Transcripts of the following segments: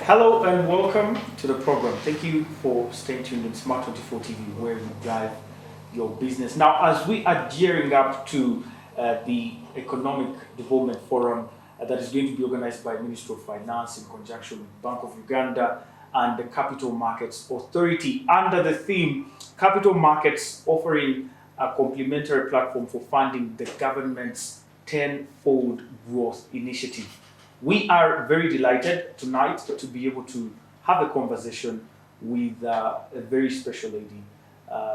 Hello and welcome to the program. Thank you for staying tuned in Smart 24 TV, where we drive your business. Now, as we are gearing up to the Economic Development Forum that is going to be organized by Ministry of Finance in conjunction with Bank of Uganda and the Capital Markets Authority under the theme Capital Markets offering a complementary platform for funding the government's tenfold growth initiative. We are very delighted tonight to be able to have a conversation with a very special lady.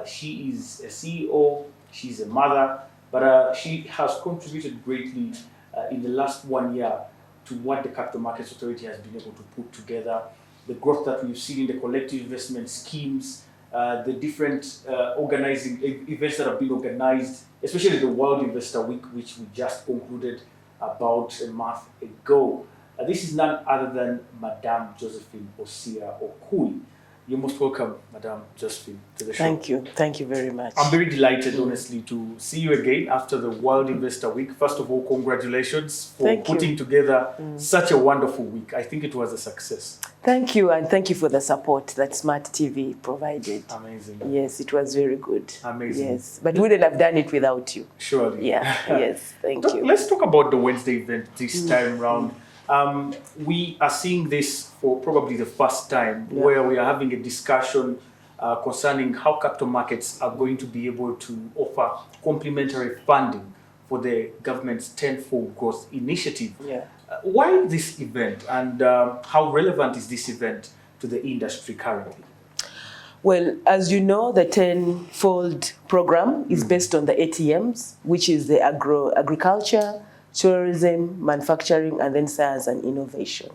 She is a CEO, she's a mother, but she has contributed greatly in the last 1 year to what the Capital Markets Authority has been able to put together, the growth that we've seen in the collective investment schemes, the different organizing events that have been organized, especially the World Investor Week, which we just concluded about a month ago. This is none other than Madame Josephine Ossiya Okui. You're most welcome, Madame Josephine, to the show. Thank you very much. I'm very delighted, honestly, to see you again after the World Investor Week. First of all, congratulations for putting together such a wonderful week. I think it was a success. Thank you, and thank you for the support that Smart TV provided. Amazing. Yes, it was very good. Amazing. Yes, but we wouldn't have done it without you. Surely. Yeah, yes, thank you. Let's talk about the Wednesday event this time round. We are seeing this for probably the first time, where we are having a discussion concerning how capital markets are going to be able to offer complementary funding for the government's tenfold growth initiative. Yeah. Why this event, and how relevant is this event to the industry currently? Well, as you know, the tenfold program is based on the ATMs, which is the agriculture, tourism, manufacturing, and then science and innovation.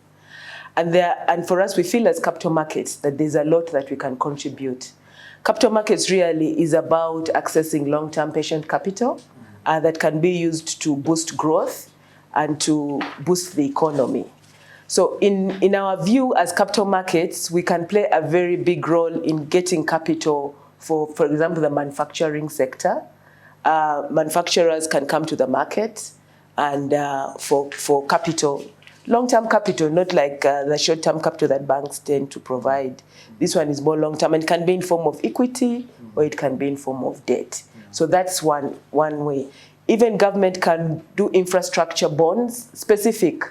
And for us, we feel as capital markets that there's a lot that we can contribute. Capital markets really is about accessing long-term patient capital that can be used to boost growth and to boost the economy. So in our view as capital markets, we can play a very big role in getting capital for example, the manufacturing sector. Manufacturers can come to the market and for capital, long-term capital, not like the short-term capital that banks tend to provide. This one is more long-term and can be in form of equity or it can be in form of debt. So that's one way. Even government can do infrastructure bonds specific.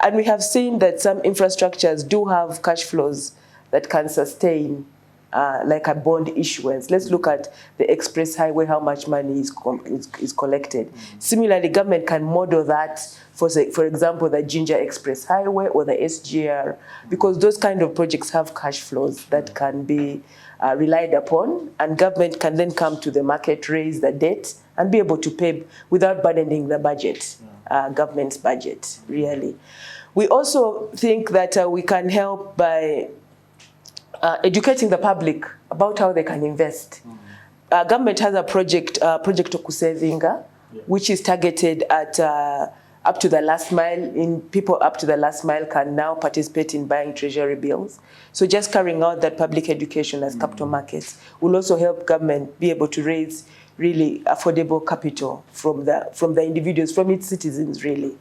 And we have seen that some infrastructures do have cash flows that can sustain like a bond issuance. Let's look at the express highway, how much money is collected. Similarly, government can model that for example, the Ginger Express Highway or the SGR, because those kind of projects have cash flows that can be relied upon, and government can then come to the market, raise the debt, and be able to pay without burdening the budget, government's budget, really. We also think that we can help by educating the public about how they can invest. Government has a project Okusevinga, which is targeted at up to the last mile. People up to the last mile can now participate in buying treasury bills. So just carrying out that public education as capital markets will also help government be able to raise really affordable capital from the individuals, from its citizens, really.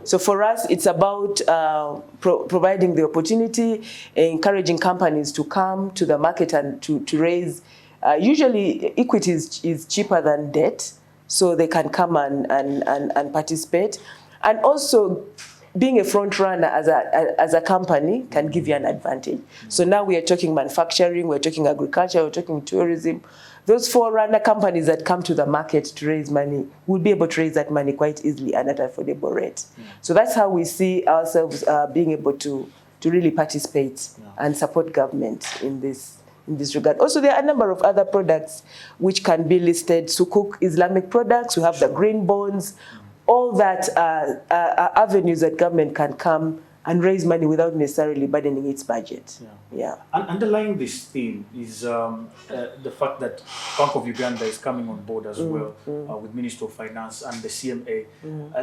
So for us, it's about providing the opportunity, encouraging companies to come to the market and to raise. Usually, equity is cheaper than debt, so they can come and participate. And also, being a front runner as a company can give you an advantage. So now we are talking manufacturing, we're talking agriculture, we're talking tourism. Those forerunner companies that come to the market to raise money will be able to raise that money quite easily and at an affordable rate. So that's how we see ourselves being able to really participate and support government in this regard. Also, there are a number of other products which can be listed. Sukuk Islamic products, we have the green bonds, all that are avenues that government can come and raise money without necessarily burdening its budget. Yeah. And underlying this theme is the fact that Bank of Uganda is coming on board as well with Ministry of Finance and the CMA.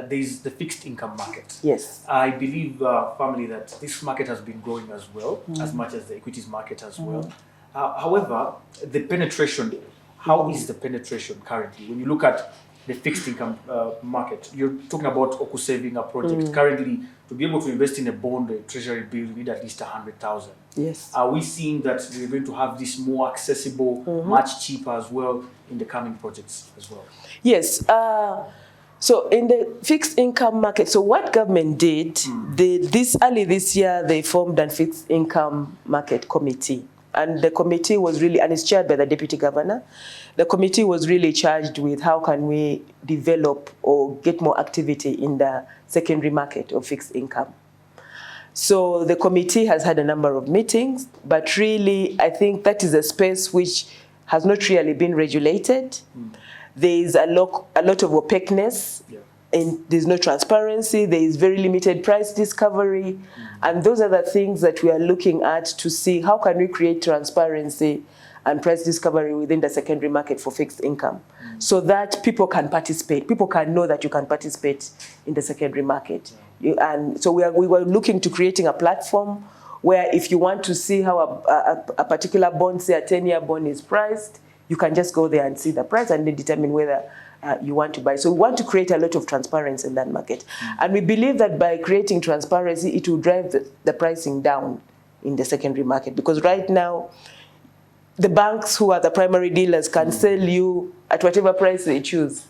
There's the fixed income market. Yes. I believe firmly that this market has been growing as well, as much as the equities market as well. However, the penetration, how is the penetration currently? When you look at the fixed income market. You're talking about Oku saving a project. Currently, to be able to invest in a bond, a treasury bill, you need at least 100,000. Yes. Are we seeing that we're going to have this more accessible, much cheaper as well in the coming projects as well? Yes. So in the fixed income market, so what government did, early this year, they formed a fixed income market committee. And the committee was really, and it's chaired by the deputy governor. The committee was really charged with how can we develop or get more activity in the secondary market of fixed income. So the committee has had a number of meetings, but really I think that is a space which has not really been regulated. There is a lot of opaqueness, and there's no transparency, there is very limited price discovery, and those are the things that we are looking at to see how can we create transparency and price discovery within the secondary market for fixed income, so that people can participate, people can know that you can participate in the secondary market. And so we were looking to creating a platform where if you want to see how a particular bond, say a 10-year bond is priced, you can just go there and see the price and then determine whether you want to buy. So we want to create a lot of transparency in that market. And we believe that by creating transparency, it will drive the pricing down in the secondary market. Because right now, the banks who are the primary dealers can sell you at whatever price they choose.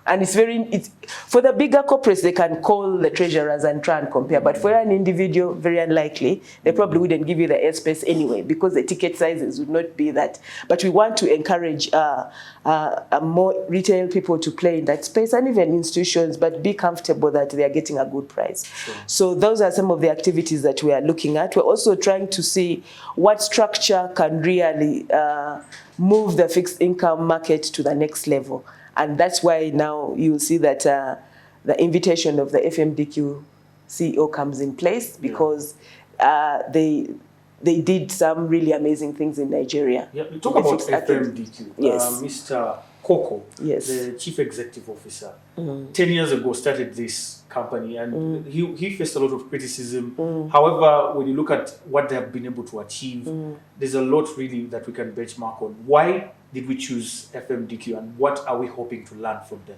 And it's for the bigger corporates, they can call the treasurers and try and compare. But for an individual, very unlikely. They probably wouldn't give you the airspace anyway because the ticket sizes would not be that. But we want to encourage more retail people to play in that space, and even institutions, but be comfortable that they are getting a good price. So those are some of the activities that we are looking at. We're also trying to see what structure can really move the fixed income market to the next level. And that's why now you'll see that the invitation of the FMDQ CEO comes in place, because they did some really amazing things in Nigeria. Talk about FMDQ. Yes. Mr. Koko, yes, the Chief Executive Officer, 10 years ago started this company, and he faced a lot of criticism. However, when you look at what they have been able to achieve, there's a lot really that we can benchmark on. Why did we choose FMDQ, and what are we hoping to learn from them?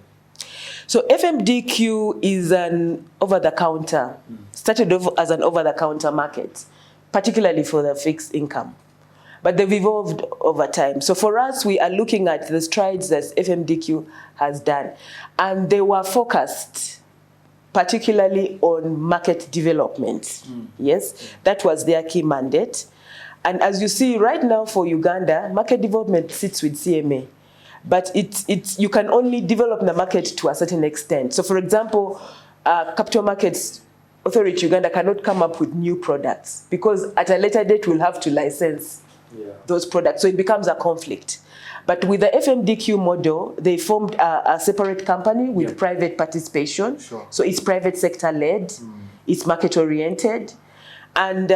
So FMDQ is an over-the-counter, started off as an over-the-counter market, particularly for the fixed income. But they've evolved over time. So for us, we are looking at the strides that FMDQ has done. And they were focused particularly on market development. Yes, that was their key mandate. And as you see right now for Uganda, market development sits with CMA. But you can only develop the market to a certain extent. So for example, Capital Markets Authority Uganda cannot come up with new products, because at a later date we'll have to license those products. So it becomes a conflict. But with the FMDQ model, they formed a separate company with private participation. So it's private sector led, it's market oriented. And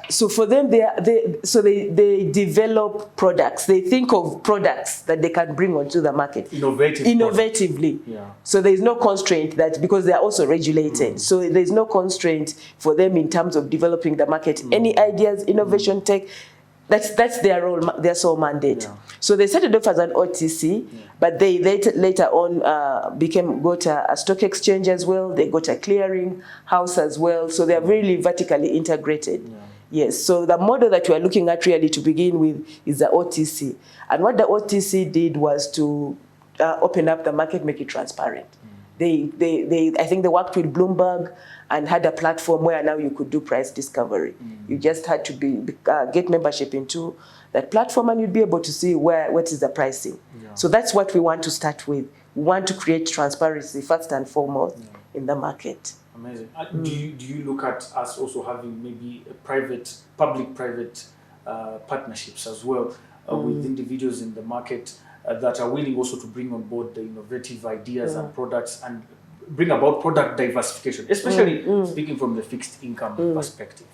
so for them, they develop products. They think of products that they can bring onto the market. Innovatively. So there's no constraint that, because they are also regulated. So there's no constraint for them in terms of developing the market. Any ideas, innovation, tech, that's their role, their sole mandate. So they started off as an OTC, but they later on got a stock exchange as well. They got a clearing house as well. So they are really vertically integrated. Yes. So the model that we are looking at really to begin with is the OTC. And what the OTC did was to open up the market, make it transparent. I think they worked with Bloomberg and had a platform where now you could do price discovery. You just had to get membership into that platform, and you'd be able to see what is the pricing. So that's what we want to start with. We want to create transparency first and foremost in the market. Amazing. Do you look at us also having maybe a public-private partnerships as well with individuals in the market that are willing also to bring on board the innovative ideas and products and bring about product diversification, especially speaking from the fixed income perspective?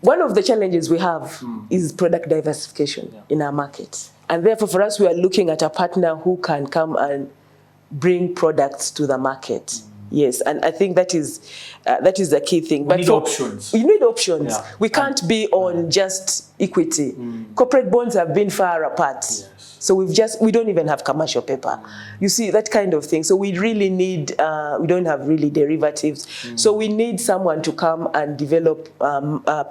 One of the challenges we have is product diversification in our market. And therefore, for us, we are looking at a partner who can come and bring products to the market. Yes, and I think that is the key thing. We need options. You need options. Yeah. We can't be on just equity. Corporate bonds have been far apart. Yes. So we don't even have commercial paper. You see, that kind of thing. So we really need, we don't have really derivatives. So we need someone to come and develop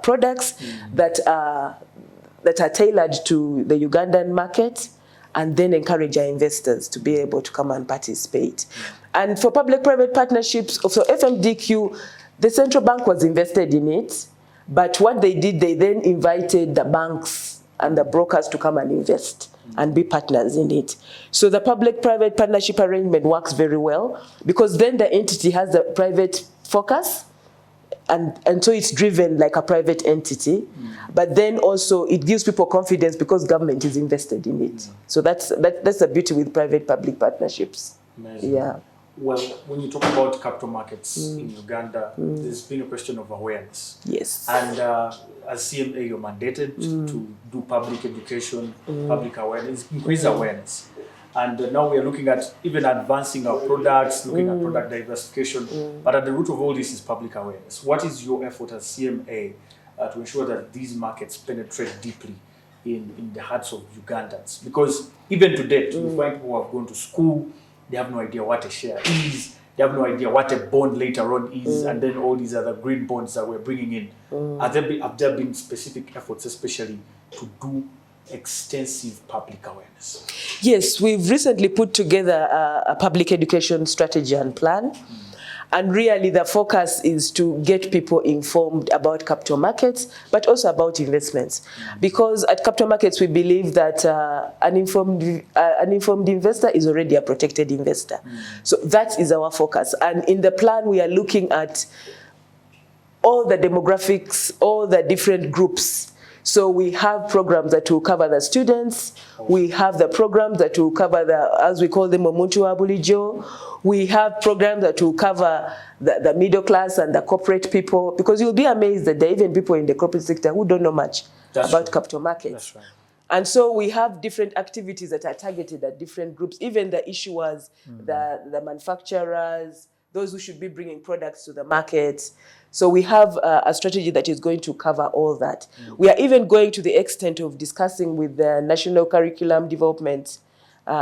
products that are tailored to the Ugandan market, and then encourage our investors to be able to come and participate. And for public-private partnerships, so FMDQ, the central bank was invested in it, but what they did, they then invited the banks and the brokers to come and invest and be partners in it. So the public-private partnership arrangement works very well, because then the entity has a private focus, and so it's driven like a private entity, but then also it gives people confidence because government is invested in it. So that's the beauty with private-public partnerships. Amazing. Yeah. Well, when you talk about capital markets in Uganda, there's been a question of awareness. Yes. And as CMA, you're mandated to do public education, public awareness, increase awareness. And now we are looking at even advancing our products, looking at product diversification. But at the root of all this is public awareness. What is your effort as CMA to ensure that these markets penetrate deeply in the hearts of Ugandans? Because even to date, you find people who have gone to school, they have no idea what a share is, they have no idea what a bond later on is, and then all these other green bonds that we're bringing in. Have there been specific efforts, especially to do extensive public awareness? Yes, we've recently put together a public education strategy and plan. And really the focus is to get people informed about capital markets, but also about investments. Because at capital markets, we believe that an informed investor is already a protected investor. So that is our focus. And in the plan, we are looking at all the demographics, all the different groups. So we have programs that will cover the students. We have the programs that will cover as we call them, Omuntu wa bulijjo. We have programs that will cover the middle class and the corporate people, because you'll be amazed that there are even people in the corporate sector who don't know much about capital markets. That's right. And so we have different activities that are targeted at different groups, even the issuers, the manufacturers, those who should be bringing products to the market. So we have a strategy that is going to cover all that. We are even going to the extent of discussing with the National Curriculum Development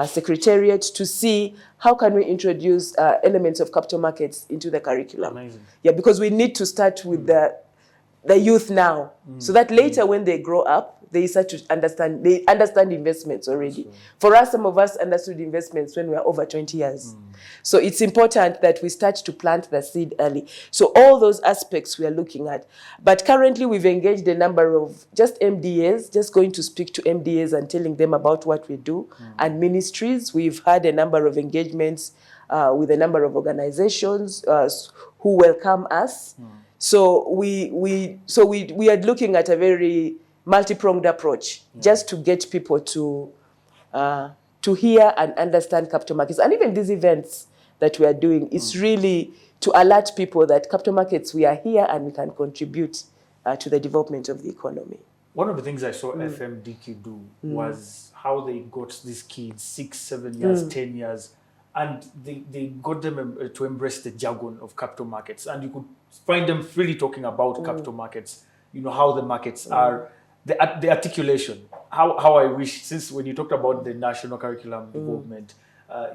Secretariat to see how can we introduce elements of capital markets into the curriculum. Amazing. Yeah, because we need to start with the youth now, so that later when they grow up, they start to understand, they understand investments already. For us, some of us understood investments when we were over 20 years. So it's important that we start to plant the seed early. So all those aspects we are looking at. But currently we've engaged a number of just MDAs, just going to speak to MDAs and telling them about what we do. And ministries, we've had a number of engagements with a number of organizations who welcome us. So we are looking at a very multi-pronged approach, just to get people to hear and understand capital markets. And even these events that we are doing, it's really to alert people that capital markets, we are here and we can contribute to the development of the economy. One of the things I saw FMDQ do was how they got these kids 6, 7 years, 10 years, and they got them to embrace the jargon of capital markets. And you could find them freely talking about capital markets, you know, how the markets are, the articulation. How I wish, since when you talked about the national curriculum development,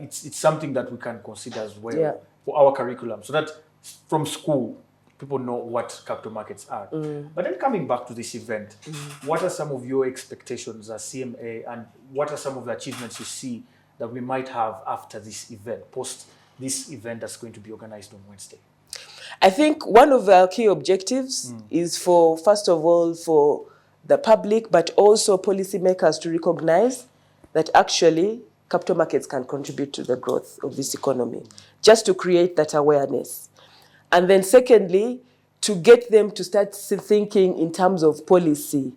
it's something that we can consider as well for our curriculum, so that from school, people know what capital markets are. But then coming back to this event, what are some of your expectations as CMA, and what are some of the achievements you see that we might have after this event, post this event that's going to be organized on Wednesday? I think one of our key objectives is for, first of all, for the public, but also policymakers to recognize that actually capital markets can contribute to the growth of this economy, just to create that awareness. And then secondly, to get them to start thinking in terms of policy.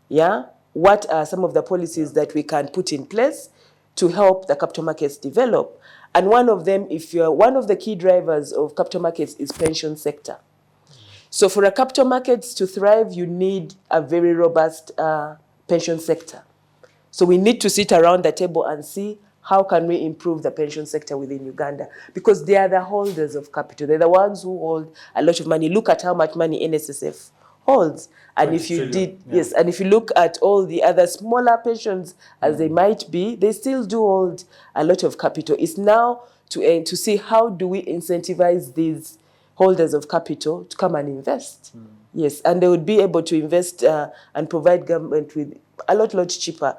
Yeah? What are some of the policies that we can put in place to help the capital markets develop? And one of them, one of the key drivers of capital markets is pension sector. So for a capital markets to thrive, you need a very robust pension sector. So we need to sit around the table and see how can we improve the pension sector within Uganda? Because they are the holders of capital. They're the ones who hold a lot of money. Look at how much money NSSF holds. And if you trillion, yes, and if you look at all the other smaller pensions as they might be, they still do hold a lot of capital. It's now to see how do we incentivize these holders of capital to come and invest. Yes, and they would be able to invest and provide government with a lot cheaper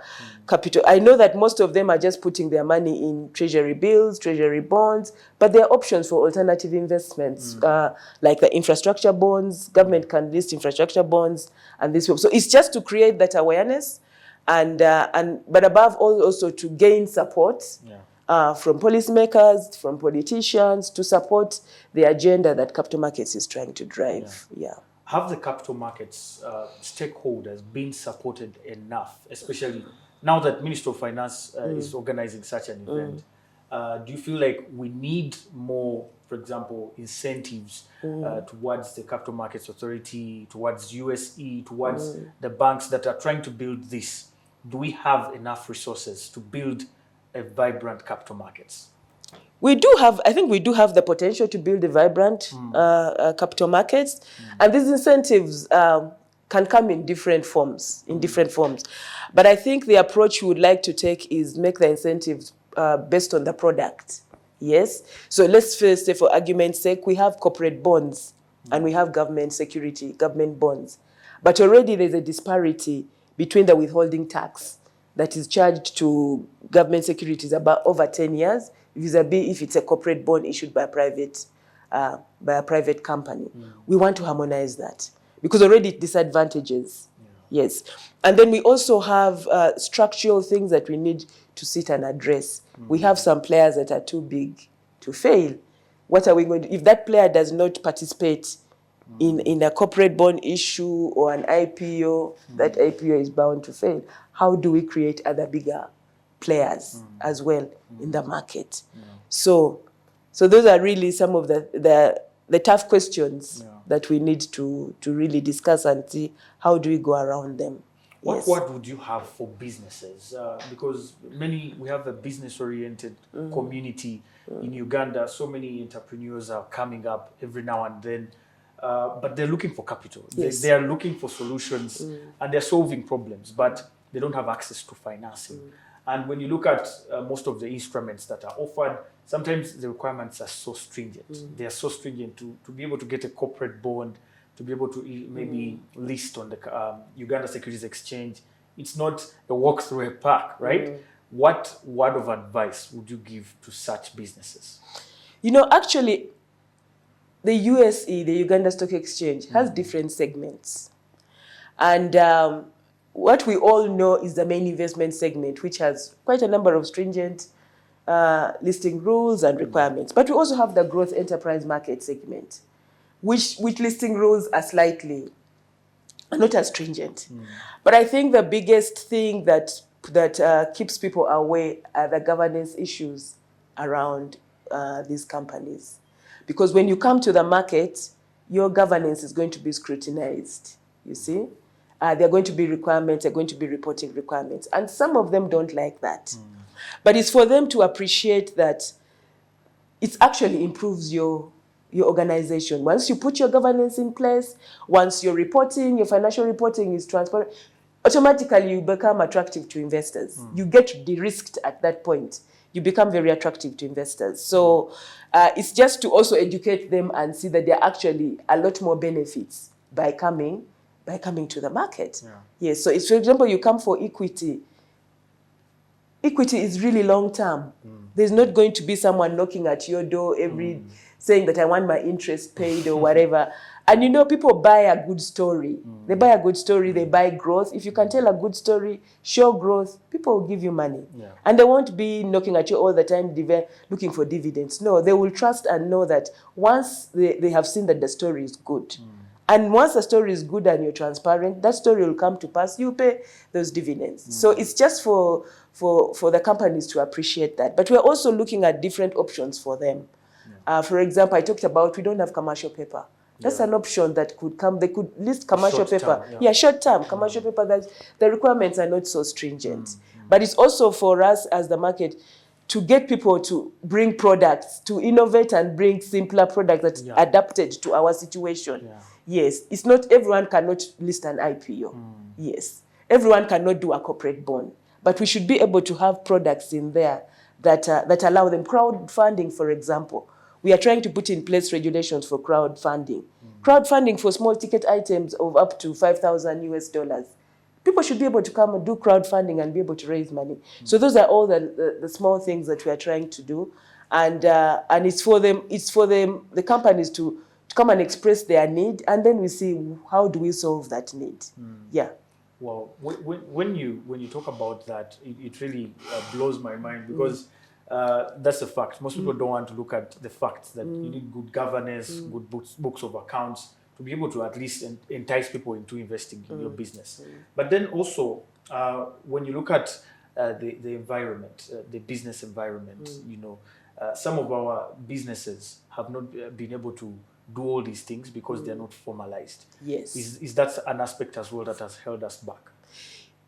capital. I know that most of them are just putting their money in treasury bills, treasury bonds, but there are options for alternative investments, like the infrastructure bonds. Government can list infrastructure bonds and this. So it's just to create that awareness, but above all also to gain support. From policymakers, from politicians, to support the agenda that capital markets is trying to drive. Have the capital markets stakeholders been supported enough, especially now that Minister of Finance is organizing such an event? Do you feel like we need more, for example, incentives towards the Capital Markets Authority, towards USE, towards the banks that are trying to build this? Do we have enough resources to build a vibrant capital markets? We do have, I think we do have the potential to build a vibrant capital markets. And these incentives can come in different forms, But I think the approach we would like to take is make the incentives based on the product. Yes. So let's first say, for argument's sake, we have corporate bonds and we have government security, government bonds. But already there's a disparity between the withholding tax that is charged to government securities about over 10 years, vis-a-vis if it's a corporate bond issued by a private company. We want to harmonize that because already it disadvantages. Yes. And then we also have structural things that we need to sit and address. We have some players that are too big to fail. What are we going to do? If that player does not participate in a corporate bond issue or an IPO, that IPO is bound to fail. How do we create other bigger players as well in the market? So those are really some of the tough questions that we need to really discuss and see how do we go around them. What would you have for businesses? Because we have a business-oriented community in Uganda. So many entrepreneurs are coming up every now and then, but they're looking for capital. Yes. They are looking for solutions and they're solving problems, but they don't have access to financing. And when you look at most of the instruments that are offered, sometimes the requirements are so stringent. They are so stringent to be able to get a corporate bond, to be able to maybe list on the Uganda Securities Exchange. It's not a walk through a park, right? What word of advice would you give to such businesses? Actually, the USE, the Uganda Stock Exchange, has different segments. And what we all know is the main investment segment, which has quite a number of stringent listing rules and requirements. But we also have the growth enterprise market segment, which listing rules are slightly not as stringent. But I think the biggest thing that keeps people away are the governance issues around these companies. Because when you come to the market, your governance is going to be scrutinized, you see? There are going to be requirements, there are going to be reporting requirements. And some of them don't like that. But it's for them to appreciate that it actually improves your organization. Once you put your governance in place, once your financial reporting is transparent, automatically you become attractive to investors. You get de-risked at that point. You become very attractive to investors. So it's just to also educate them and see that there are actually a lot more benefits by coming to the market. Yes. So if, for example, you come for equity is really long term. There's not going to be someone knocking at your door saying that I want my interest paid or whatever. And people buy a good story. They buy a good story, they buy growth. If you can tell a good story, show growth, people will give you money. And they won't be knocking at you all the time looking for dividends. No, they will trust and know that once they have seen that the story is good. And once the story is good and you're transparent, that story will come to pass. You pay those dividends. So it's just for the companies to appreciate that. But we're also looking at different options for them. For example, I talked about we don't have commercial paper. That's an option that could come. They could list commercial paper. Short term commercial paper. That the requirements are not so stringent. But it's also for us as the market to get people to bring products, to innovate and bring simpler products that are adapted to our situation. Yeah. Yes, it's not everyone cannot list an IPO. Yes, everyone cannot do a corporate bond, but we should be able to have products in there that allow them. Crowdfunding, for example, we are trying to put in place regulations for crowdfunding. Crowdfunding for small ticket items of up to $5,000 US. People should be able to come and do crowdfunding and be able to raise money. So those are all the small things that we are trying to do, and it's for them, the companies to come and express their need, and then we see how do we solve that need. Yeah. Well, when you talk about that, it really blows my mind, because that's a fact. Most people don't want to look at the facts that you need good governance, good books of accounts, to be able to at least entice people into investing in your business. But then also, when you look at the environment, the business environment, some of our businesses have not been able to do all these things because they're not formalized. Yes. Is that an aspect as well that has held us back?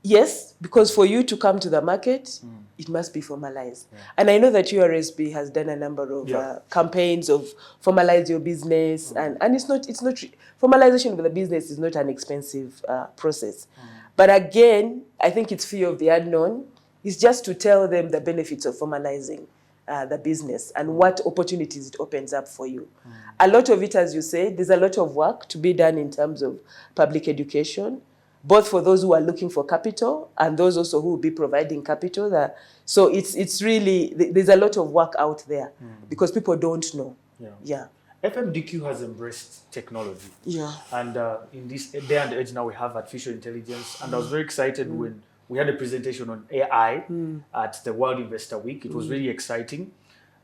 Yes, because for you to come to the market, it must be formalized. And I know that URSB has done a number of campaigns of formalize your business, and it's not formalization of the business is not an expensive process. But again, I think it's fear of the unknown. It's just to tell them the benefits of formalizing the business and what opportunities it opens up for you. A lot of it, as you say, there's a lot of work to be done in terms of public education, both for those who are looking for capital and those also who will be providing capital. So it's really, there's a lot of work out there because people don't know. Yeah. FMDQ has embraced technology. Yeah. And in this day and age now, we have artificial intelligence. And I was very excited when we had a presentation on AI at the World Investor Week. It was really exciting.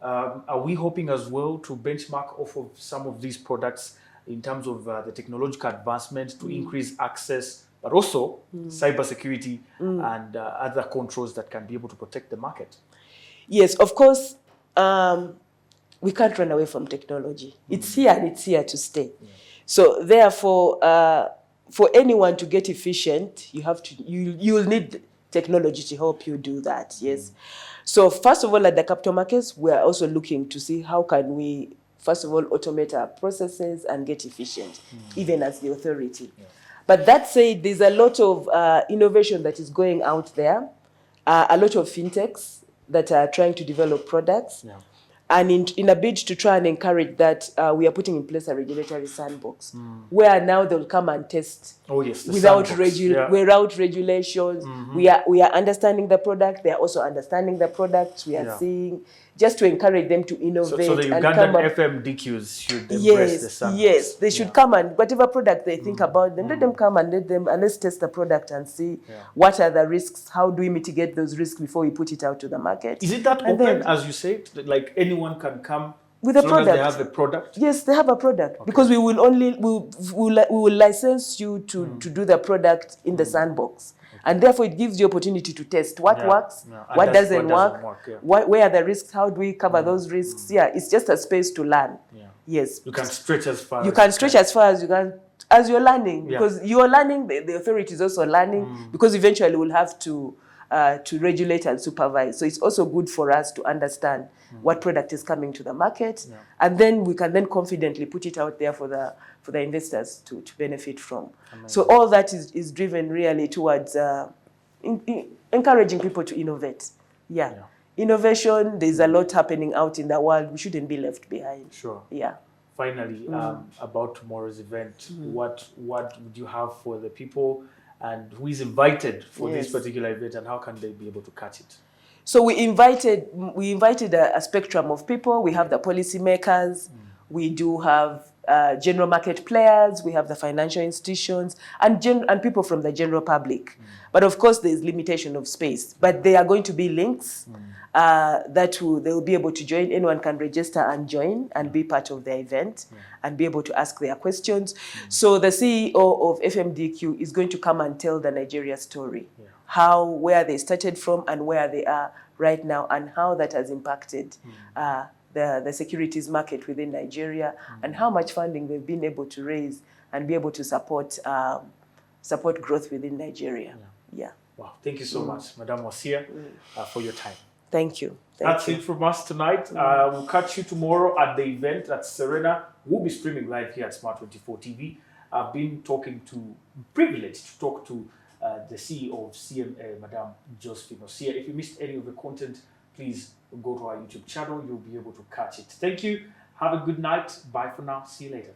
Are we hoping as well to benchmark off of some of these products in terms of the technological advancement to increase access, but also cybersecurity and other controls that can be able to protect the market? Yes, of course. We can't run away from technology. It's here and it's here to stay. So therefore, for anyone to get efficient, you'll need technology to help you do that. Yes. So first of all, at the capital markets, we are also looking to see how can we, first of all, automate our processes and get efficient, even as the authority. But that said, there's a lot of innovation that is going out there, a lot of fintechs that are trying to develop products. And in a bid to try and encourage that, we are putting in place a regulatory sandbox where now they'll come and test without regulations. We are understanding the product. They are also understanding the product. We are seeing, just to encourage them to innovate. So the Ugandan FMDQs should embrace the sandbox. Yes, they should come and whatever product they think about them, let them come and let's test the product and see what are the risks, how do we mitigate those risks before we put it out to the market. Is it that open, then, as you say, like anyone can come with a product? As they have a product? Yes, they have a product because we will license you to do the product in the sandbox. And therefore, it gives you opportunity to test what works, what doesn't work, where are the risks, how do we cover those risks. It's just a space to learn. Yes. You can stretch as far as you can, as you're learning, because you're learning, the authority is also learning, because eventually we'll have to regulate and supervise. So it's also good for us to understand what product is coming to the market, and then we can then confidently put it out there for the investors to benefit from. Amazing. So all that is driven really towards encouraging people to innovate. Innovation, there's a lot happening out in the world. We shouldn't be left behind. Sure. Yeah. Finally, about tomorrow's event, what would you have for the people, and who is invited for this particular event, and how can they be able to catch it? So we invited a spectrum of people. We have the policymakers, we do have general market players, we have the financial institutions, and people from the general public. But of course, there's limitation of space. But there are going to be links that they will be able to join. Anyone can register and join and be part of the event and be able to ask their questions. So the CEO of FMDQ is going to come and tell the Nigeria story, where they started from and where they are right now, and how that has impacted the securities market within Nigeria, and how much funding they've been able to raise and be able to support growth within Nigeria. Wow, thank you so much, Madam Ossiya, for your time. Thank you. That's it from us tonight. We'll catch you tomorrow at the event at Serena. We'll be streaming live here at Smart 24 TV. I've been privileged to talk to the CEO of CMA, Madam Josephine Ossiya. If you missed any of the content, please go to our YouTube channel. You'll be able to catch it. Thank you. Have a good night. Bye for now. See you later.